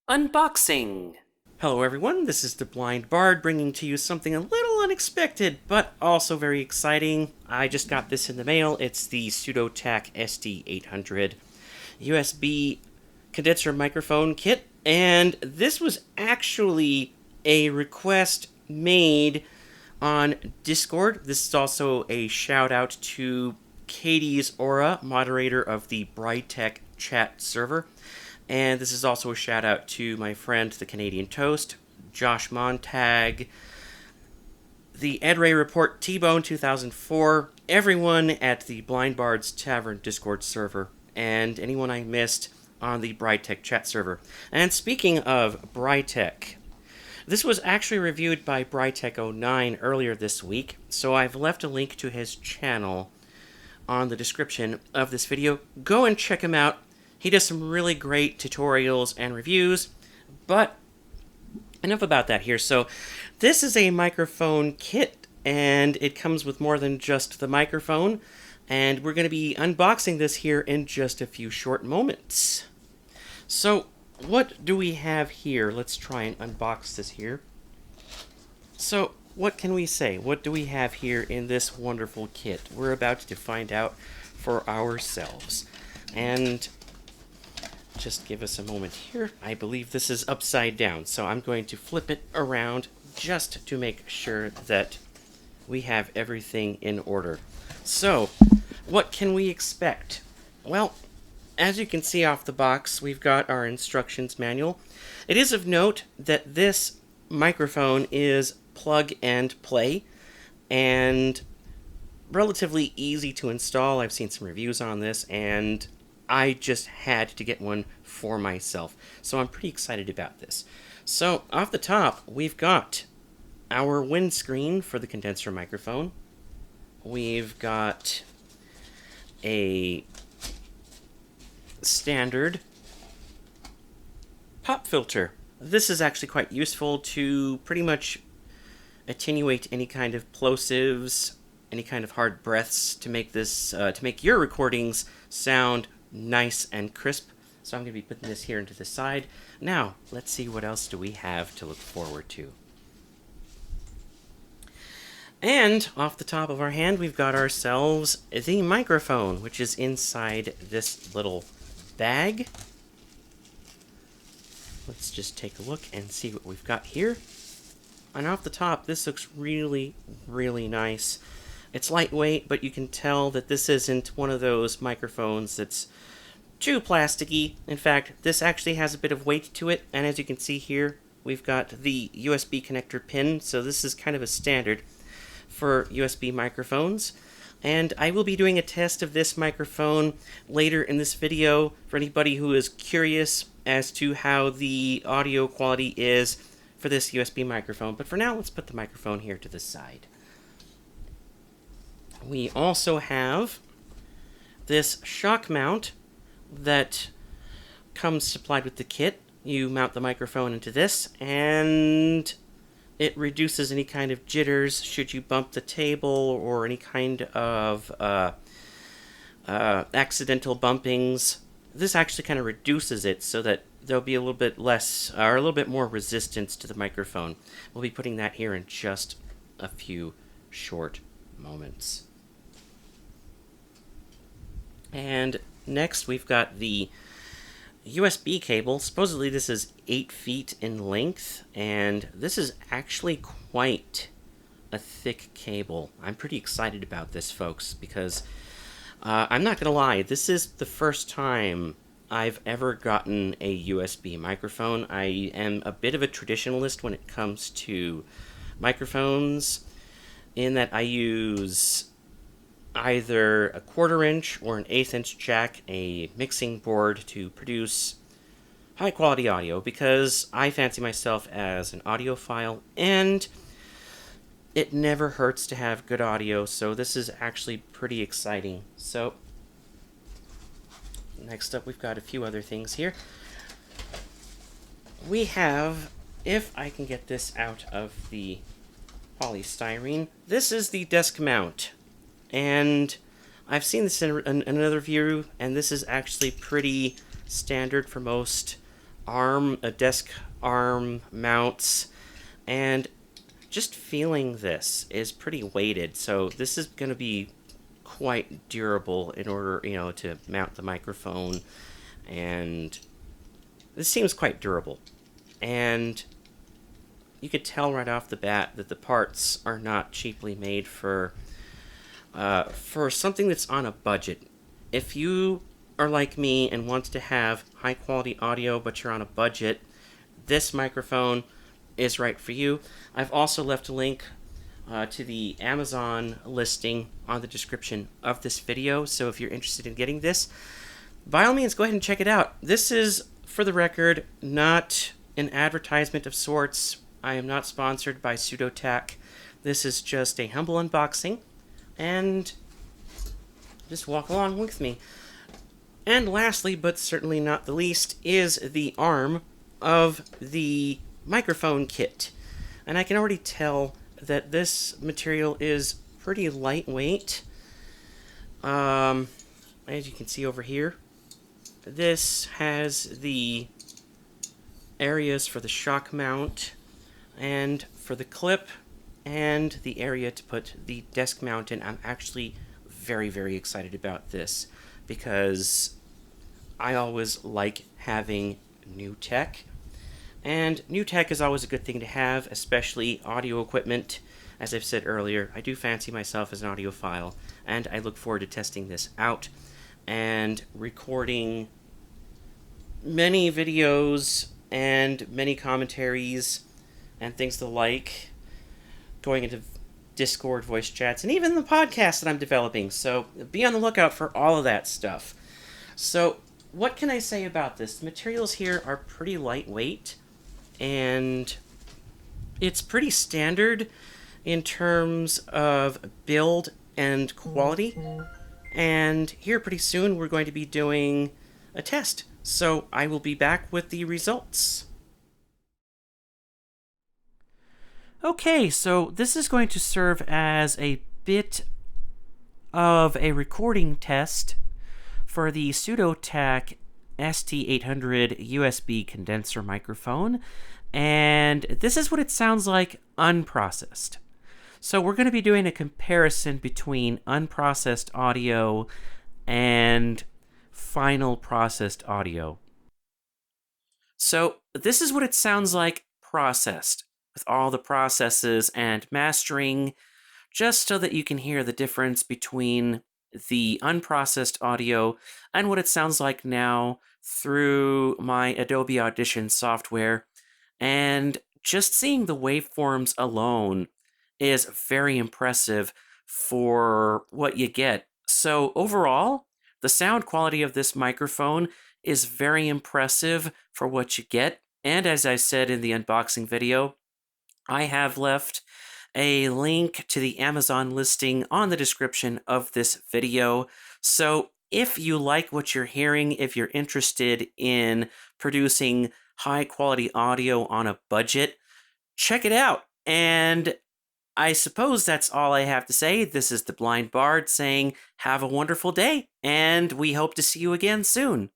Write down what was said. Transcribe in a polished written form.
Unboxing! Hello everyone, this is the Blind Bard bringing to you something a little unexpected, but also very exciting. I just got this in the mail. It's the Sudotack ST 800 USB condenser microphone kit, and this was actually a request made on Discord. This is also a shout out to Katie's Aura, moderator of the Brightech chat server. And this is also a shout out to my friend, the Canadian Toast, Josh Montag, the Ed Ray Report, T-Bone 2004, everyone at the Blind Bards Tavern Discord server, and anyone I missed on the Brightech chat server. And speaking of Brightech, this was actually reviewed by Brightech09 earlier this week, so I've left a link to his channel on the description of this video. Go and check him out. He does some really great tutorials and reviews, but enough about that here. So this is a microphone kit, and it comes with more than just the microphone, and we're going to be unboxing this here in just a few short moments. So what do we have here? Let's try and unbox this here. So what can we say? What do we have here in this wonderful kit? We're about to find out for ourselves. And just give us a moment here. I believe this is upside down, so I'm going to flip it around just to make sure that we have everything in order. So, what can we expect? Well, as you can see off the box, we've got our instructions manual. It is of note that this microphone is plug and play, and relatively easy to install. I've seen some reviews on this, and I just had to get one for myself. So I'm pretty excited about this. So off the top, we've got our windscreen for the condenser microphone. We've got a standard pop filter. This is actually quite useful to pretty much attenuate any kind of plosives, any kind of hard breaths, to make this to make your recordings sound nice and crisp. So I'm going to be putting this here into the side. Now, let's see what else do we have to look forward to. And off the top of our hand, we've got ourselves the microphone, which is inside this little bag. Let's just take a look and see what we've got here. And off the top, this looks really, really nice. It's lightweight, but you can tell that this isn't one of those microphones that's too plasticky. In fact, this actually has a bit of weight to it, and as you can see here, we've got the USB connector pin, so this is kind of a standard for USB microphones. And I will be doing a test of this microphone later in this video for anybody who is curious as to how the audio quality is for this USB microphone. But for now, let's put the microphone here to the side. We also have this shock mount that comes supplied with the kit. You mount the microphone into this, and it reduces any kind of jitters should you bump the table or any kind of accidental bumpings. This actually kind of reduces it so that there'll be a little bit less, or a little bit more resistance to the microphone. We'll be putting that here in just a few short moments. And next we've got the USB cable. Supposedly this is 8 feet in length, and this is actually quite a thick cable. I'm pretty excited about this, folks, because I'm not going to lie, this is the first time I've ever gotten a USB microphone. I am a bit of a traditionalist when it comes to microphones, in that I use either a 1/4 inch or an 1/8 inch jack, a mixing board, to produce high quality audio, because I fancy myself as an audiophile, and it never hurts to have good audio, so this is actually pretty exciting. So next up, we've got a few other things here. We have, if I can get this out of the polystyrene, this is the desk mount. And I've seen this in another review, and this is actually pretty standard for most desk arm mounts, and just feeling this is pretty weighted. So this is going to be quite durable in order, to mount the microphone, and this seems quite durable. And you could tell right off the bat that the parts are not cheaply made for something that's on a budget. If you are like me and want to have high quality audio but you're on a budget, this microphone is right for you. I've also left a link to the Amazon listing on the description of this video, so if you're interested in getting this, by all means go ahead and check it out. This is, for the record, not an advertisement of sorts. I am not sponsored by Sudotack. This is just a humble unboxing, and just walk along with me. And lastly, but certainly not the least, is the arm of the microphone kit. And I can already tell that this material is pretty lightweight. As you can see over here, this has the areas for the shock mount and for the clip and the area to put the desk mount in. I'm actually very, very excited about this because I always like having new tech. And new tech is always a good thing to have, especially audio equipment. As I've said earlier, I do fancy myself as an audiophile, and I look forward to testing this out and recording many videos and many commentaries and things the like, going into Discord voice chats, and even the podcast that I'm developing. So be on the lookout for all of that stuff. So what can I say about this? The materials here are pretty lightweight, and it's pretty standard in terms of build and quality. And here pretty soon we're going to be doing a test. So I will be back with the results. Okay, so this is going to serve as a bit of a recording test for the Sudotack ST800 USB condenser microphone, and this is what it sounds like unprocessed. So we're going to be doing a comparison between unprocessed audio and final processed audio. So this is what it sounds like processed, with all the processes and mastering, just so that you can hear the difference between the unprocessed audio and what it sounds like now through my Adobe Audition software. And just seeing the waveforms alone is very impressive for what you get. So overall, the sound quality of this microphone is very impressive for what you get. And as I said in the unboxing video, I have left a link to the Amazon listing on the description of this video. So if you like what you're hearing, if you're interested in producing high quality audio on a budget, check it out. And I suppose that's all I have to say. This is the Blind Bard saying, have a wonderful day, and we hope to see you again soon.